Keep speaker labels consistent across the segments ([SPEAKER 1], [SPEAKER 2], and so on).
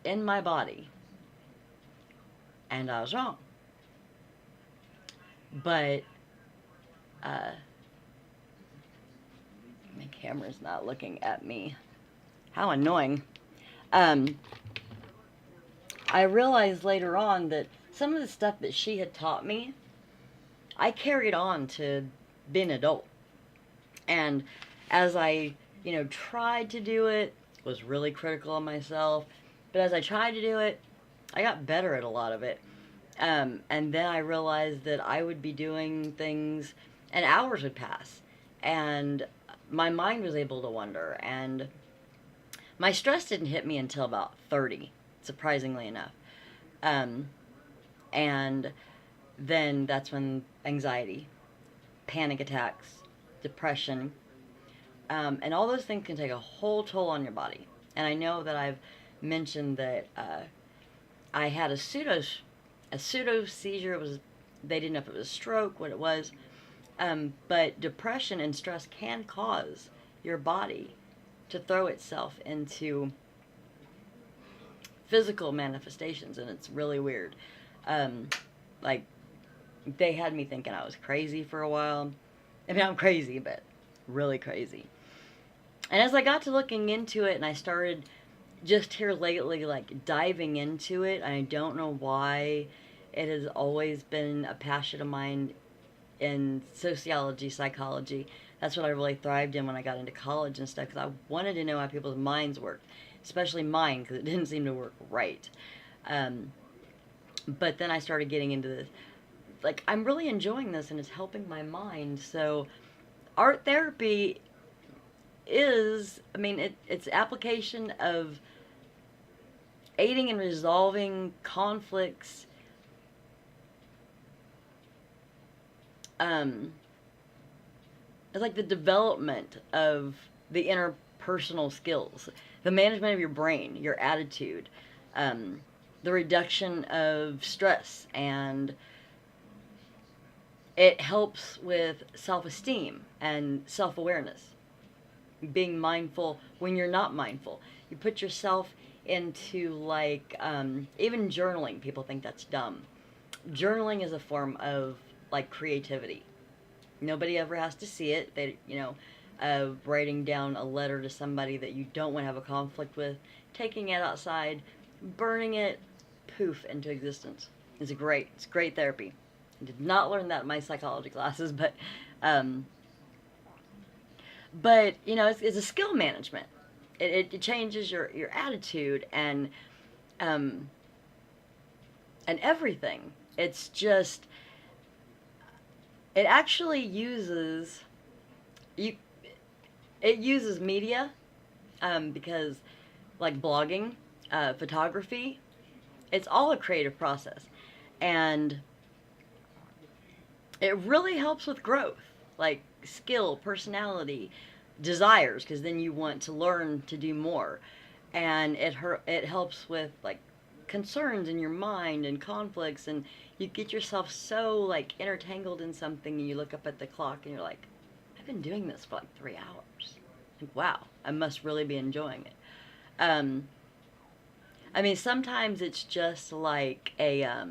[SPEAKER 1] in my body, and I was wrong. But my camera's not looking at me. How annoying. Um, I realized later on that some of the stuff that she had taught me, I carried on to being an adult. And as I, tried to do it, was really critical of myself. But as I tried to do it, I got better at a lot of it. And then I realized that I would be doing things and hours would pass. And my mind was able to wander. And my stress didn't hit me until about 30, surprisingly enough. Um, and then that's when anxiety, panic attacks, depression, and all those things can take a whole toll on your body. And I know that I've mentioned that I had a pseudo seizure. It was, they didn't know if it was a stroke, what it was. But depression and stress can cause your body to throw itself into physical manifestations, and it's really weird. Um, like, they had me thinking I was crazy for a while. I mean, I'm crazy, but really crazy. And as I got to looking into it, and I started just here lately, like diving into it, I don't know why it has always been a passion of mine in sociology, psychology. That's what I really thrived in when I got into college and stuff, because I wanted to know how people's minds worked, especially mine, because it didn't seem to work right. Um, but then I started getting into this. Like, I'm really enjoying this, and it's helping my mind. So, art therapy is, I mean, it's application of aiding and resolving conflicts. Um, it's like the development of the interpersonal skills, the management of your brain, your attitude, um, the reduction of stress, and it helps with self-esteem and self-awareness, being mindful when you're not mindful. You put yourself into, like, even journaling. People think that's dumb. Journaling is a form of, like, creativity. Nobody ever has to see it. Writing down a letter to somebody that you don't want to have a conflict with, taking it outside, burning it, poof, into existence. It's great therapy. I did not learn that in my psychology classes, um, but it's a skill management. It changes your attitude um, and everything. It's just, it actually uses you. It uses media, because, like, blogging, photography, it's all a creative process, and it really helps with growth, like skill, personality, desires, because then you want to learn to do more, and it helps with, like, concerns in your mind and conflicts, and you get yourself so, like, intertangled in something, and you look up at the clock and you're like, I've been doing this for like 3 hours. Like, wow, I must really be enjoying it. Um, I mean, sometimes it's just like I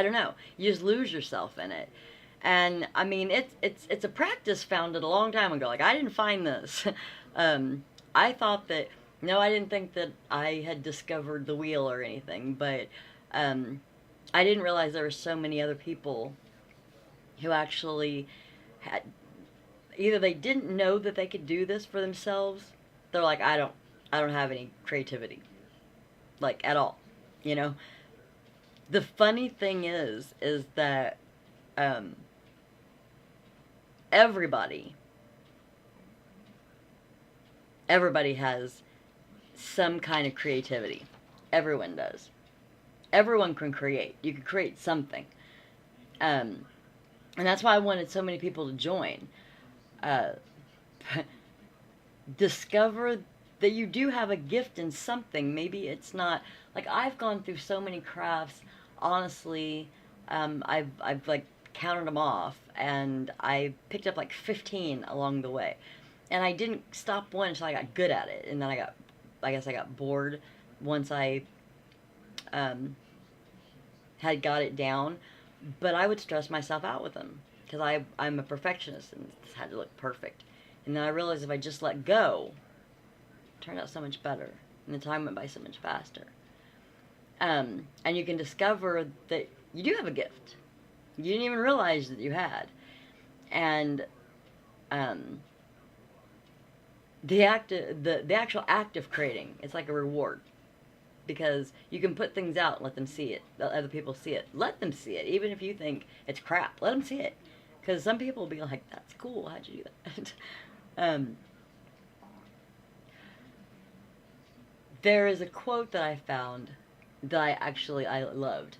[SPEAKER 1] don't know, you just lose yourself in it. And I mean, it's a practice founded a long time ago. Like, I didn't find this. um, I thought that, no, I didn't think that I had discovered the wheel or anything, but um, I didn't realize there were so many other people who actually had, either they didn't know that they could do this for themselves. They're like, I don't have any creativity, like, at all. You know, the funny thing is that um, everybody, everybody has some kind of creativity. Everyone does. Everyone can create. You can create something, um, and that's why I wanted so many people to join. Uh, discover that you do have a gift in something. Maybe it's not, like, I've gone through so many crafts. Honestly, I've like counted them off, and I picked up like 15 along the way, and I didn't stop one until I got good at it, and then I got I guess I got bored once I um, had got it down. But I would stress myself out with them because I'm a perfectionist and it had to look perfect. And then I realized if I just let go, it turned out so much better, and the time went by so much faster. And you can discover that you do have a gift you didn't even realize that you had. And um, the actual act of creating, it's like a reward because you can put things out and let them see it. Let other people see it. Let them see it, even if you think it's crap. Let them see it, because some people will be like, "That's cool. How'd you do that?" um, there is a quote that I found that I loved.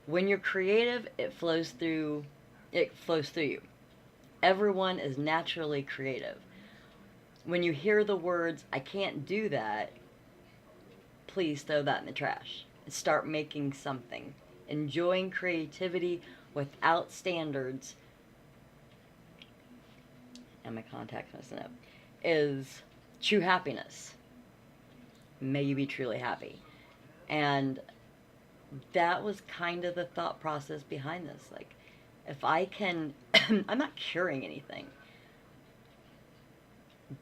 [SPEAKER 1] When you're creative, it flows through. It flows through you. Everyone is naturally creative. When you hear the words, "I can't do that," please throw that in the trash and start making something. Enjoying creativity without standards, and my contact's messing up, is true happiness. May you be truly happy. And that was kind of the thought process behind this. Like, if I can, I'm not curing anything,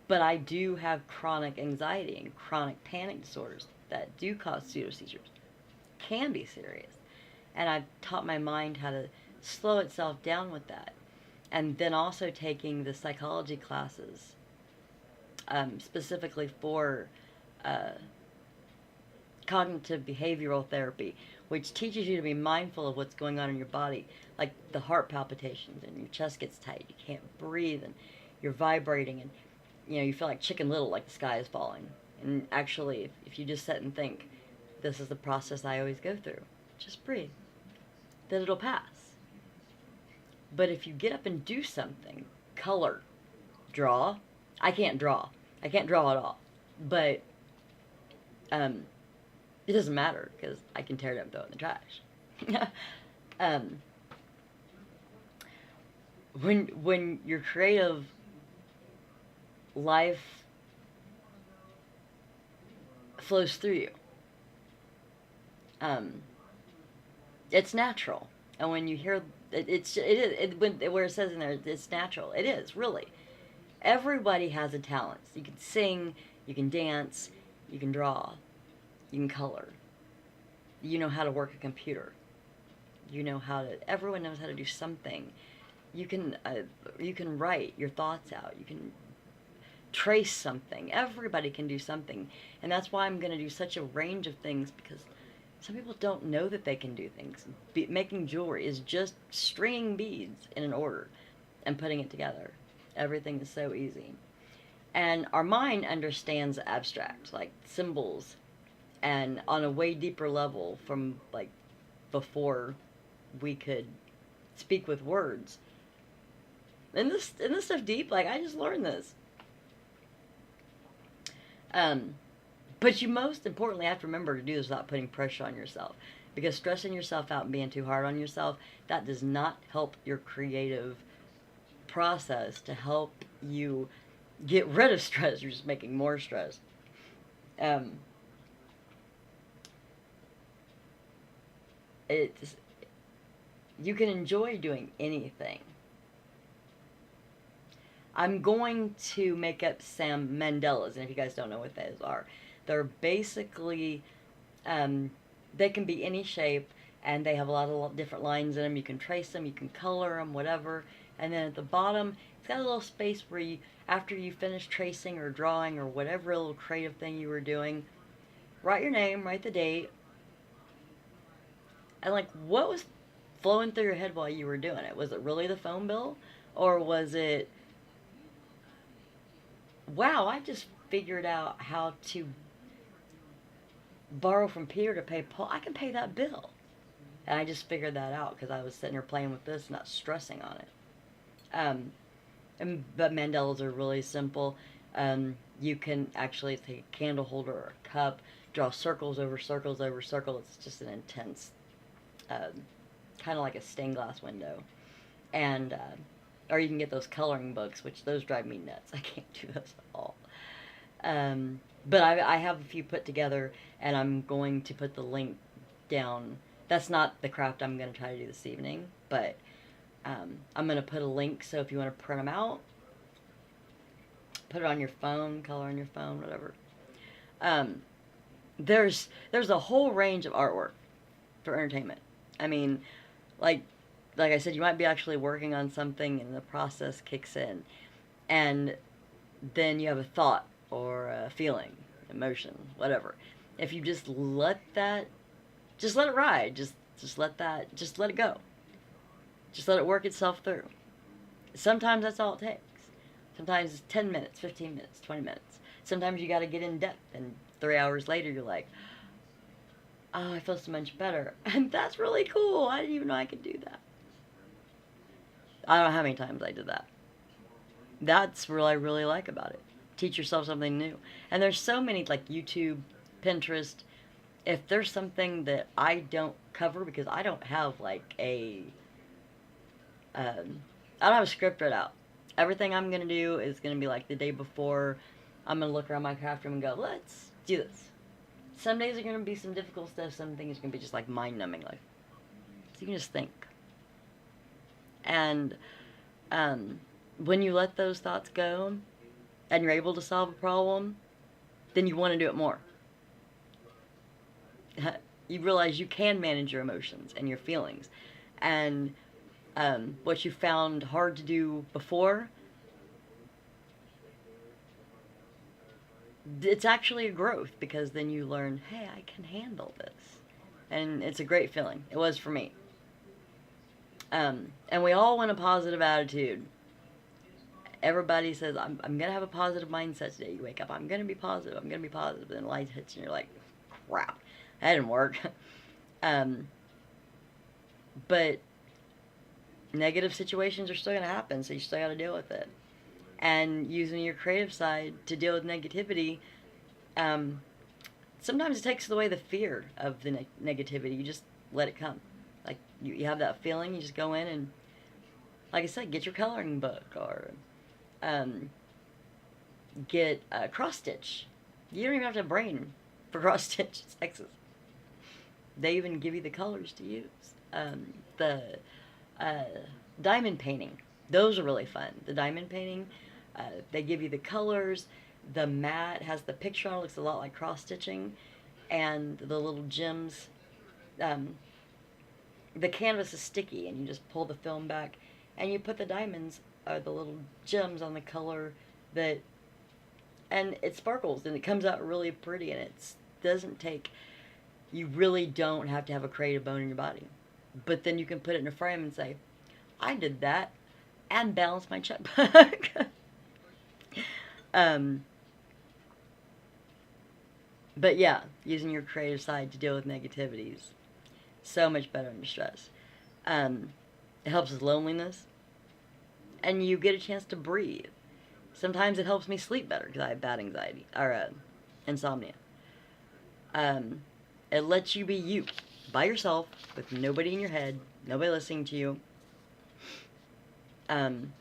[SPEAKER 1] but I do have chronic anxiety and chronic panic disorders that do cause pseudo seizures. Can be serious. And I've taught my mind how to slow itself down with that. And then also taking the psychology classes, specifically for uh, cognitive behavioral therapy, which teaches you to be mindful of what's going on in your body, like the heart palpitations and your chest gets tight, you can't breathe, and you're vibrating, and you feel like Chicken Little, like the sky is falling. And actually, if you just sit and think, this is the process I always go through, just breathe, then it'll pass. But if you get up and do something, color, draw, I can't draw. I can't draw at all. But it doesn't matter because I can tear it up and throw it in the trash. um, when your creative life flows through you, it's natural. And when you hear where it says in there, it's natural. It is really. Everybody has a talent. You can sing, you can dance, you can draw, you can color. You know how to work a computer. Everyone knows how to do something. You can write your thoughts out. You can trace something. Everybody can do something. And that's why I'm going to do such a range of things, because some people don't know that they can do things. Making jewelry is just stringing beads in an order and putting it together. Everything is so easy. And our mind understands abstract, like symbols, and on a way deeper level from like before we could speak with words. Isn't this stuff deep? Like, I just learned this. But you most importantly have to remember to do this without putting pressure on yourself. Because stressing yourself out and being too hard on yourself, that does not help your creative process to help you get rid of stress. You're just making more stress. You can enjoy doing anything. I'm going to make up some mandalas, and if you guys don't know what those are, they're basically, they can be any shape, and they have a lot of different lines in them. You can trace them, you can color them, whatever. And then at the bottom, it's got a little space where you, after you finish tracing or drawing or whatever little creative thing you were doing, write your name, write the date, and like, what was flowing through your head while you were doing it? Was it really the phone bill? Or was it, wow, I just figured out how to borrow from Peter to pay Paul. I can pay that bill. And I just figured that out because I was sitting here playing with this, not stressing on it. But mandalas are really simple. You can actually take a candle holder or a cup, draw circles over circles over circles. It's just an intense, kind of like a stained glass window. And or you can get those coloring books, which those drive me nuts. I can't do those at all. But I have a few put together, and I'm going to put the link down. That's not the craft I'm going to try to do this evening, but I'm going to put a link, so if you want to print them out, put it on your phone, color on your phone, whatever. Um, there's a whole range of artwork for entertainment. I mean, like like I said, you might be actually working on something, and the process kicks in, and then you have a thought or a feeling, emotion, whatever. If you just let it ride. Just let it go. Just let it work itself through. Sometimes that's all it takes. Sometimes it's 10 minutes, 15 minutes, 20 minutes. Sometimes you got to get in depth, and 3 hours later you're like, oh, I feel so much better. And that's really cool. I didn't even know I could do that. I don't know how many times I did that. That's what I really like about it. Teach yourself something new. And there's so many, like YouTube, Pinterest. If there's something that I don't cover, because I don't have like I don't have a script right out. Everything I'm going to do is going to be like the day before. I'm going to look around my craft room and go, let's do this. Some days are going to be some difficult stuff. Some things are going to be just like mind-numbing. Like, so you can just think. And when you let those thoughts go and you're able to solve a problem, then you want to do it more. You realize you can manage your emotions and your feelings. And what you found hard to do before, it's actually a growth, because then you learn, hey, I can handle this. And it's a great feeling. It was for me. And we all want a positive attitude. Everybody says, I'm going to have a positive mindset today. You wake up, I'm going to be positive, I'm going to be positive. Then light hits and you're like, crap, that didn't work. But negative situations are still going to happen, so you still got to deal with it. And using your creative side to deal with negativity, sometimes it takes away the fear of the negativity. You just let it come. Like, you have that feeling, you just go in and, like I said, get your coloring book, or get a cross stitch. You don't even have to have a brain for cross stitch. It's Texas. They even give you the colors to use. The diamond painting, those are really fun. The diamond painting, they give you the colors. The mat has the picture on it. Looks a lot like cross stitching, and the little gems. The canvas is sticky, and you just pull the film back, and you put the diamonds, or the little gems, on the color that, and it sparkles, and it comes out really pretty, and it doesn't take, you really don't have to have a creative bone in your body. But then you can put it in a frame and say, I did that, and balance my checkbook. But yeah, using your creative side to deal with negativities, so much better under stress. It helps with loneliness, and you get a chance to breathe. Sometimes it helps me sleep better, because I have bad anxiety, or insomnia. It lets you be you, by yourself, with nobody in your head, nobody listening to you. And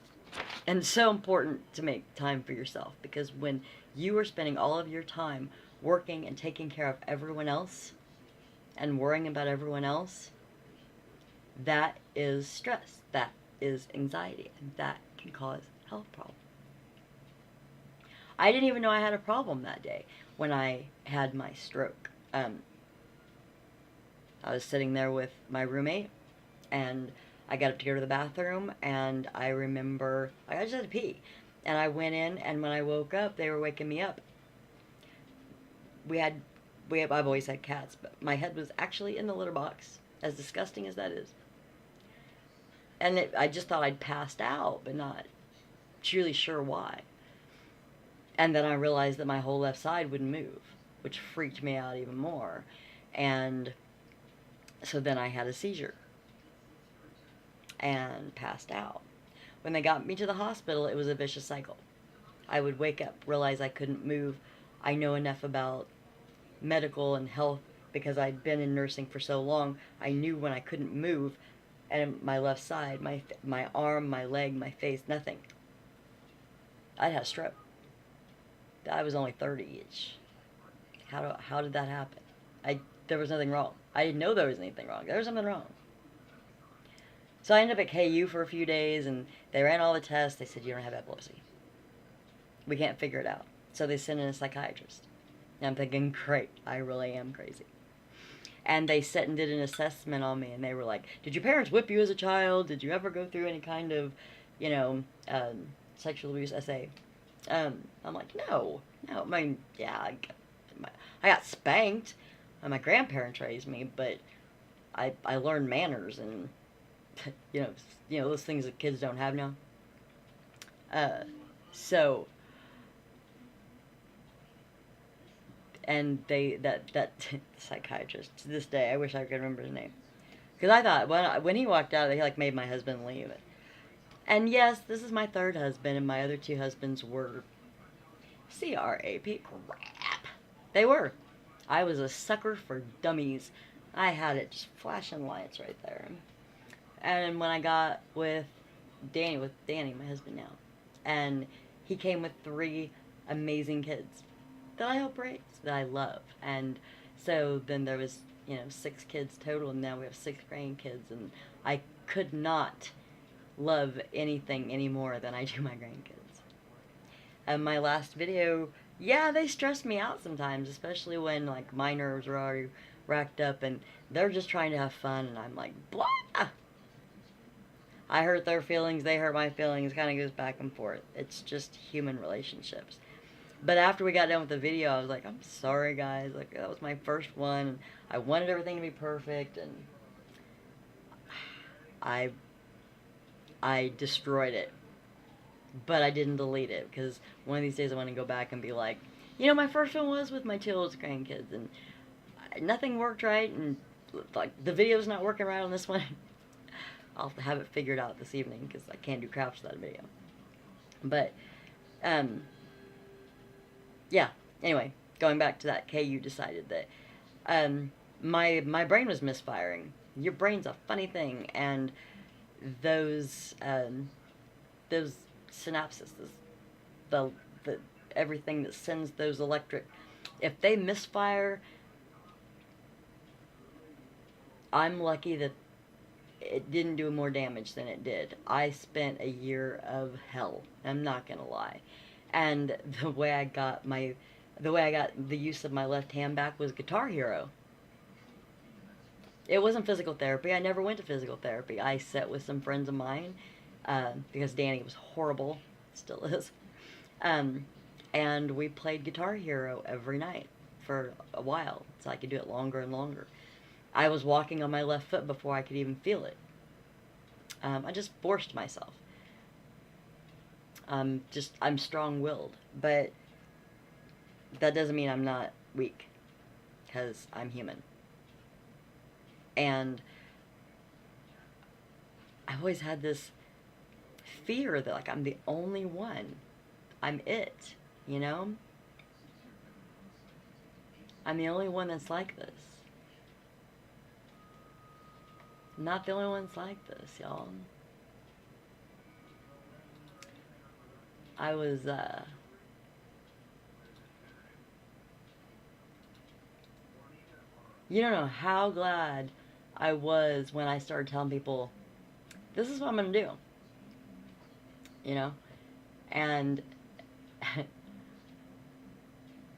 [SPEAKER 1] it's so important to make time for yourself, because when you are spending all of your time working and taking care of everyone else and worrying about everyone else, that is stress, that is anxiety, and that can cause health problems. I didn't even know I had a problem that day when I had my stroke. I was sitting there with my roommate, and I got up to go to the bathroom, and I remember I just had to pee. And I went in, and when I woke up, they were waking me up. I've always had cats, but my head was actually in the litter box, as disgusting as that is. And I just thought I'd passed out, but not truly sure why. And then I realized that my whole left side wouldn't move, which freaked me out even more. And so then I had a seizure and passed out. When they got me to the hospital, it was a vicious cycle. I would wake up, realize I couldn't move. I know enough about medical and health because I'd been in nursing for so long. I knew when I couldn't move, and my left side, my arm, my leg, my face, nothing. I'd had a stroke. I was only 30-ish. how did that happen? There was nothing wrong. I didn't know there was anything wrong. There was something wrong. So I ended up at KU for a few days, and they ran all the tests. They said, you don't have epilepsy. We can't figure it out. So they sent in a psychiatrist. And I'm thinking, great, I really am crazy. And they sat and did an assessment on me, and they were like, did your parents whip you as a child? Did you ever go through any kind of, you know, sexual abuse? I say, I'm like, no. I mean, yeah, I got spanked. My grandparents raised me, but I learned manners and, you know, those things that kids don't have now. So, and that psychiatrist, to this day, I wish I could remember his name. Because I thought, when he walked out, he, like, made my husband leave. And yes, this is my third husband, and my other two husbands were CRAP crap. They were. I was a sucker for dummies. I had it just flashing lights right there. And when I got with Danny, my husband now, and he came with 3 amazing kids that I help raise, that I love. And so then there was, 6 kids total, and now we have 6 grandkids, and I could not love anything any more than I do my grandkids. And my last video, yeah, they stress me out sometimes, especially when, like, my nerves are already racked up and they're just trying to have fun, and I'm like, blah! I hurt their feelings, they hurt my feelings, kind of goes back and forth. It's just human relationships. But after we got done with the video, I was like, I'm sorry, guys. Like, that was my first one, and I wanted everything to be perfect, and I destroyed it. But I didn't delete it, because one of these days I want to go back and be like, my first one was with my 2 oldest grandkids, and nothing worked right, and, like, the video's not working right on this one. I'll have it figured out this evening, because I can't do crafts without a video. But, yeah, anyway, going back to that, KU decided that, my brain was misfiring. Your brain's a funny thing, and those synapses, the everything that sends those electric, if they misfire, I'm lucky that it didn't do more damage than it did. I spent a year of hell, I'm not gonna lie. And the way I got the use of my left hand back was Guitar Hero. It wasn't physical therapy. I never went to physical therapy. I sat with some friends of mine, because Danny was horrible, still is. And we played Guitar Hero every night for a while, so I could do it longer and longer. I was walking on my left foot before I could even feel it. I just forced myself. I'm strong-willed, but that doesn't mean I'm not weak, because I'm human. And I've always had this fear that, like, I'm the only one. I'm it, I'm the only one that's like this. I'm not the only one that's like this, y'all. I was, you don't know how glad I was when I started telling people, this is what I'm going to do. And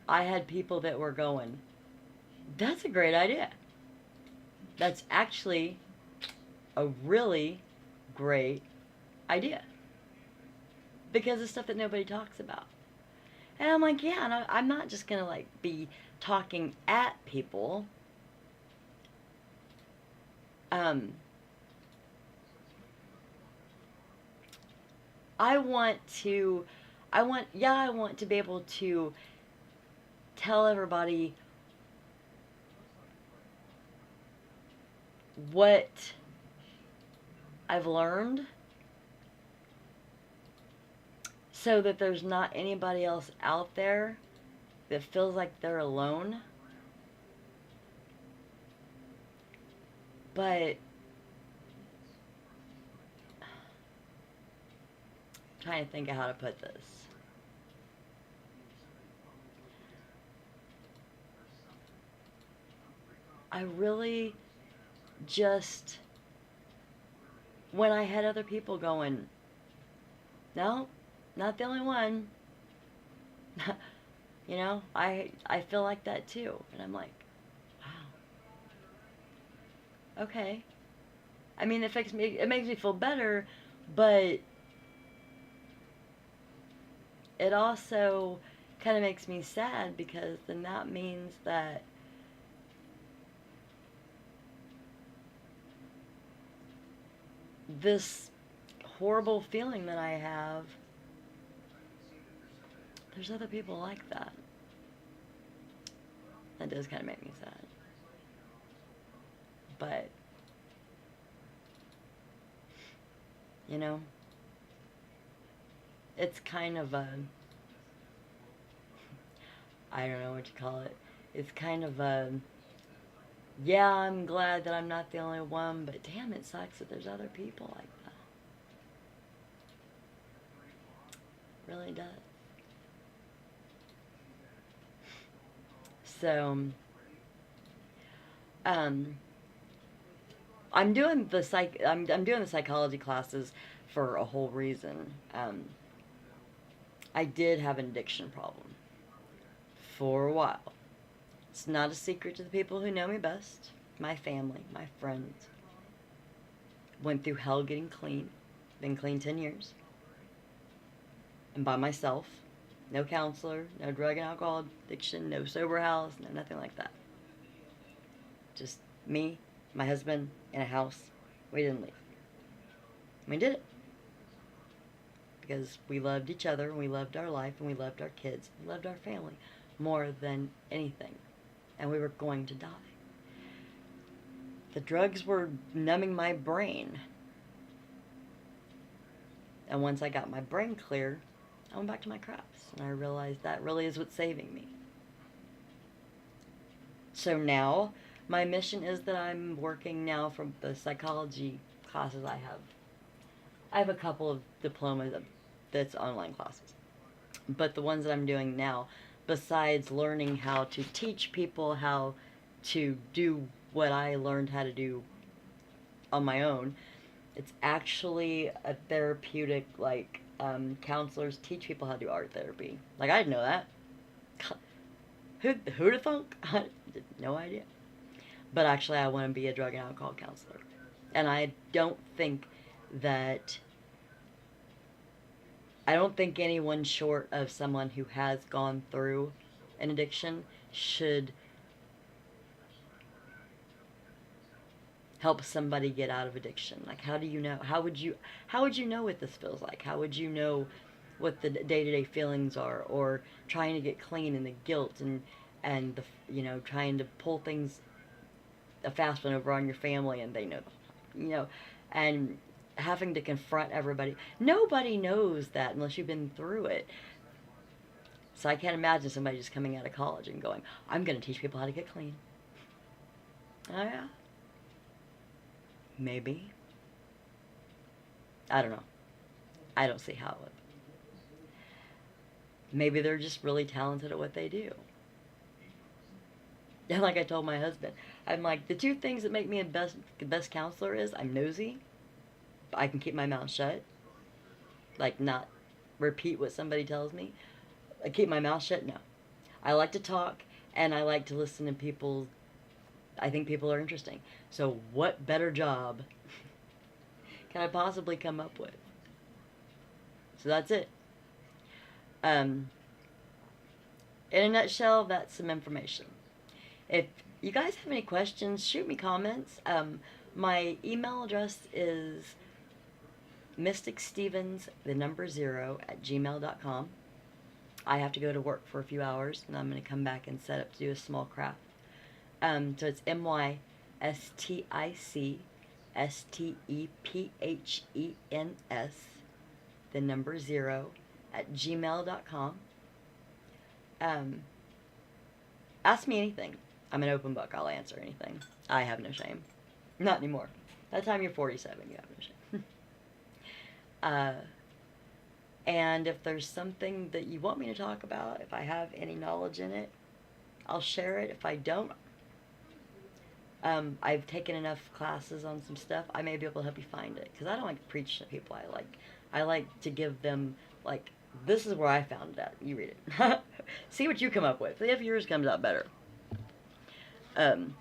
[SPEAKER 1] I had people that were going, that's a great idea. That's actually a really great idea. Because it's stuff that nobody talks about. And I'm like, yeah, and I'm not just going to, like, be talking at people. I want to be able to tell everybody what I've learned, so that there's not anybody else out there that feels like they're alone. But I'm trying to think of how to put this. I really just, when I had other people going, no, not the only one. You know, I feel like that too. And I'm like, wow, okay. I mean, it makes me feel better, but it also kind of makes me sad because then that means that this horrible feeling that I have, there's other people like that. That does kind of make me sad. But, you know, it's kind of a, I don't know what you call it. It's kind of a, yeah, I'm glad that I'm not the only one, but damn, it sucks that there's other people like that. It really does. So, um, I'm doing the psychology classes for a whole reason. I did have an addiction problem for a while. It's not a secret to the people who know me best, my family, my friends. Went through hell getting clean. Been clean 10 years. And by myself. No counselor, no drug and alcohol addiction, no sober house, no nothing like that. Just me, my husband, in a house. We didn't leave. We did it. Because we loved each other, and we loved our life, and we loved our kids, we loved our family more than anything. And we were going to die. The drugs were numbing my brain. And once I got my brain clear, I went back to my crafts. And I realized that really is what's saving me. So now, my mission is that I'm working now from the psychology classes I have. I have a couple of diplomas that's online classes. But the ones that I'm doing now, besides learning how to teach people how to do what I learned how to do on my own, it's actually a therapeutic, like, counselors teach people how to do art therapy. Like, I didn't know that. Who'd have thunk? I had no idea. But actually, I want to be a drug and alcohol counselor. And that, I don't think anyone short of someone who has gone through an addiction should help somebody get out of addiction. Like, how do you know? How would you know what this feels like? How would you know what the day-to-day feelings are, or trying to get clean and the guilt and the, trying to pull things, a fast one over on your family, and they know, and having to confront everybody. Nobody knows that unless you've been through it. So I can't imagine somebody just coming out of college and going, I'm going to teach people how to get clean. Oh yeah. Maybe. I don't know. I don't see how it would. Maybe they're just really talented at what they do. And like I told my husband, I'm like, the two things that make me a best counselor is I'm nosy, but I can keep my mouth shut. Like, not repeat what somebody tells me. I keep my mouth shut? No. I like to talk, and I like to listen to people. I think people are interesting. So what better job can I possibly come up with? So that's it. In a nutshell, that's some information. If you guys have any questions, shoot me comments. My email address is mysticstevens0@gmail.com. I have to go to work for a few hours, and I'm going to come back and set up to do a small craft. So it's mysticstephen's0@gmail.com. Ask me anything. I'm an open book. I'll answer anything. I have no shame. Not anymore. By the time you're 47, you have no shame. And if there's something that you want me to talk about, if I have any knowledge in it, I'll share it. If I don't, I've taken enough classes on some stuff. I may be able to help you find it, because I don't like to preach to people. I like to give them, like, this is where I found it at. You read it. See what you come up with. See if yours comes out better. Um,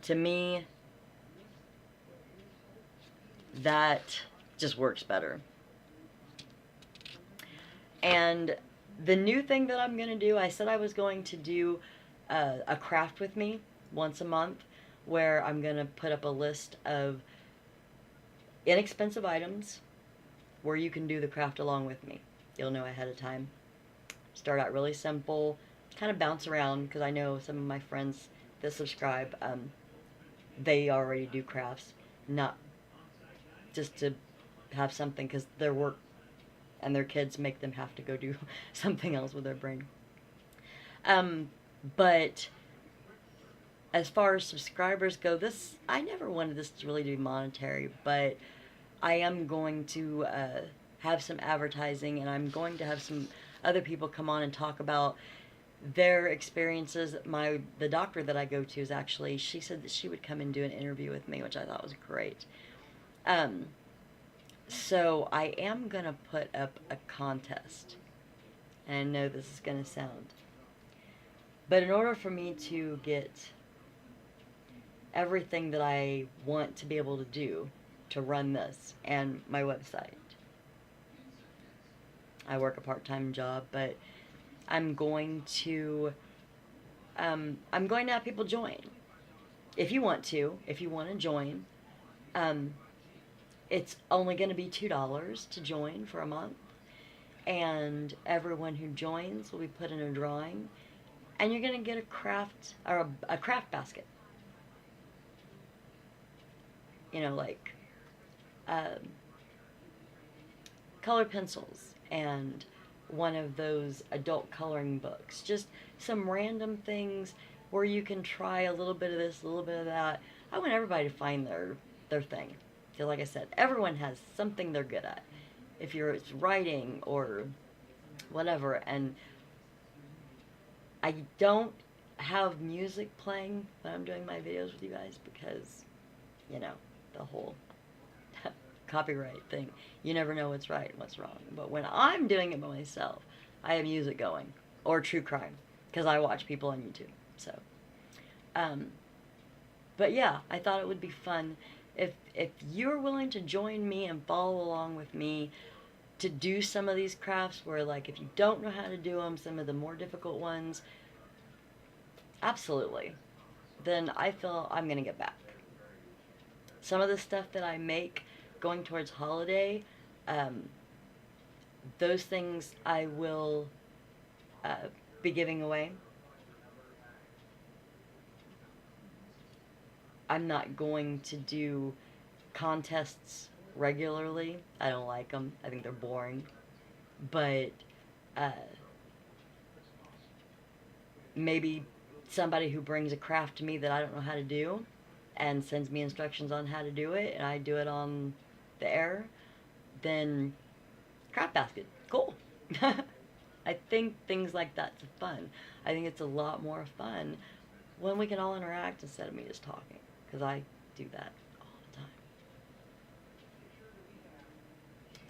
[SPEAKER 1] to me, that just works better. And the new thing that I'm going to do, I said I was going to do a craft with me once a month, where I'm going to put up a list of inexpensive items where you can do the craft along with me. You'll know ahead of time. Start out really simple, kind of bounce around, because I know some of my friends that subscribe, they already do crafts, not just to have something because their work and their kids make them have to go do something else with their brain. But as far as subscribers go, I never wanted this to really be monetary, but I am going to have some advertising, and I'm going to have some other people come on and talk about their experiences. The doctor that I go to is actually, she said that she would come and do an interview with me, which I thought was great. So I am going to put up a contest. And I know this is going to sound, but in order for me to get everything that I want to be able to do to run this and my website, I work a part-time job, but I'm going to have people join. If you want to join, it's only going to be $2 to join for a month, and everyone who joins will be put in a drawing, and you're going to get a craft, or a craft basket. You know, like color pencils and one of those adult coloring books. Just some random things where you can try a little bit of this, a little bit of that. I want everybody to find their thing. Because like I said, everyone has something they're good at. If it's writing or whatever. And I don't have music playing when I'm doing my videos with you guys because, you know, the whole copyright thing. You never know what's right and what's wrong. But when I'm doing it by myself, I have music going. Or true crime. Because I watch people on YouTube. So, but yeah, I thought it would be fun if you're willing to join me and follow along with me to do some of these crafts where, like, if you don't know how to do them, some of the more difficult ones, absolutely, then I feel I'm going to get back. Some of the stuff that I make going towards holiday, those things I will be giving away. I'm not going to do contests regularly. I don't like them. I think they're boring. But maybe somebody who brings a craft to me that I don't know how to do and sends me instructions on how to do it, and I do it on the air, then craft basket. Cool. I think things like that's fun. I think it's a lot more fun when we can all interact instead of me just talking. Because I do that all the time.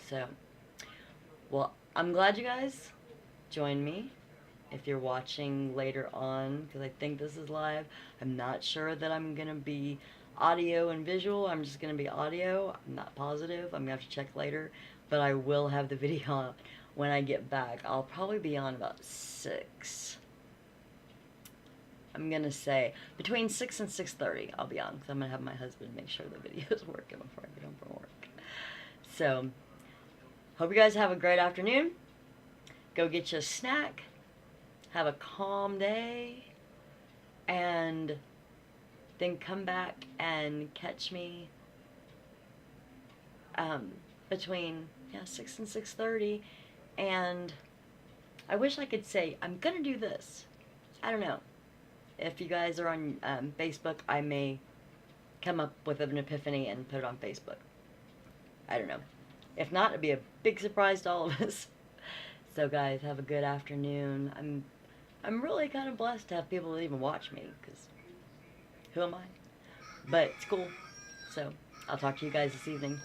[SPEAKER 1] So, well, I'm glad you guys joined me. If you're watching later on, because I think this is live, I'm not sure that I'm going to be audio and visual. I'm just going to be audio. I'm not positive. I'm going to have to check later. But I will have the video on when I get back. I'll probably be on about 6. I'm going to say between 6 and 6:30 I'll be on, because I'm going to have my husband make sure the video is working before I get home from work. So, hope you guys have a great afternoon. Go get you a snack. Have a calm day. And then come back and catch me between 6 and 6:30. And I wish I could say, I'm going to do this. I don't know. If you guys are on Facebook, I may come up with an epiphany and put it on Facebook. I don't know. If not, it'd be a big surprise to all of us. So guys, have a good afternoon. I'm I'm really kind of blessed to have people that even watch me, because who am I? But it's cool. So, I'll talk to you guys this evening.